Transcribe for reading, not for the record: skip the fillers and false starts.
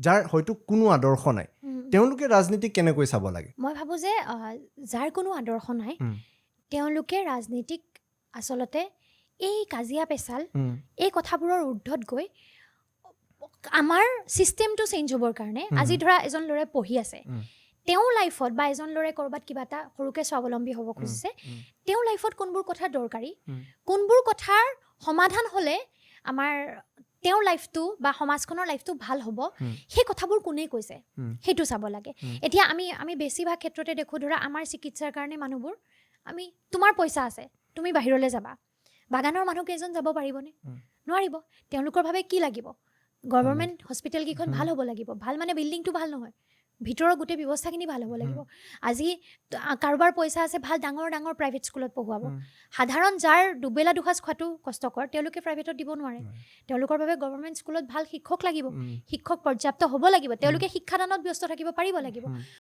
যাৰ হয়তো কোনো আদৰ্শ নাই তেওঁলোকে ৰাজনীতি কেনেকৈ চাব লাগে মই ভাবোঁ যে যাৰ কোনো আদৰ্শ নাই তেওঁলোকে ৰাজনীতিক আচলতে এই কাজিয়া পেচাল এই কথাবোৰৰ ঊৰ্ধত গৈ আমাৰ ছিষ্টেমটো চেঞ্জ হ'বৰ কাৰণে আজি ধৰা এজন ল'ৰাই পঢ়ি আছে তেওঁ লাইফত বা এজন ল'ৰাই ক'ৰবাত কিবা এটা সৰুকৈ স্বাৱলম্বী হ'ব খুজিছে তেওঁ লাইফত কোনবোৰ কথা দৰকাৰী কোনবোৰ কথাৰ সমাধান হ'লে আমাৰ তেওঁৰ লাইফটো বা সমাজখনৰ লাইফটো ভাল হ'ব সেই কথাবোৰ কোনে কৈছে সেইটো চাব লাগে এতিয়া আমি বেছিভাগ ক্ষেত্ৰতে দেখোঁ ধৰা আমাৰ চিকিৎসাৰ কাৰণে মানুহবোৰ আমি তোমাৰ পইচা আছে তুমি বাহিৰলৈ যাবা বাগানৰ মানুহ কেইজন যাব পাৰিবনে নোৱাৰিব তেওঁলোকৰ ভাৱে কি লাগিব গভৰ্ণমেণ্ট হস্পিটেলকেইখন ভাল হ'ব লাগিব ভাল মানে বিল্ডিংটো ভাল নহয় ভিতৰৰ গোটেই ব্যৱস্থাখিনি ভাল হ'ব লাগিব আজি কাৰোবাৰ পইচা আছে ভাল ডাঙৰ ডাঙৰ প্ৰাইভেট স্কুলত পঢ়ুৱাব সাধাৰণ যাৰ দুবেলা দুসাঁজ খোৱাটো কষ্টকৰ তেওঁলোকে প্ৰাইভেটত দিব নোৱাৰে তেওঁলোকৰ বাবে গভৰ্ণমেণ্ট স্কুলত ভাল শিক্ষক লাগিব শিক্ষক পৰ্যাপ্ত হ'ব লাগিব তেওঁলোকে শিক্ষাদানত ব্যস্ত থাকিব পাৰিব লাগিব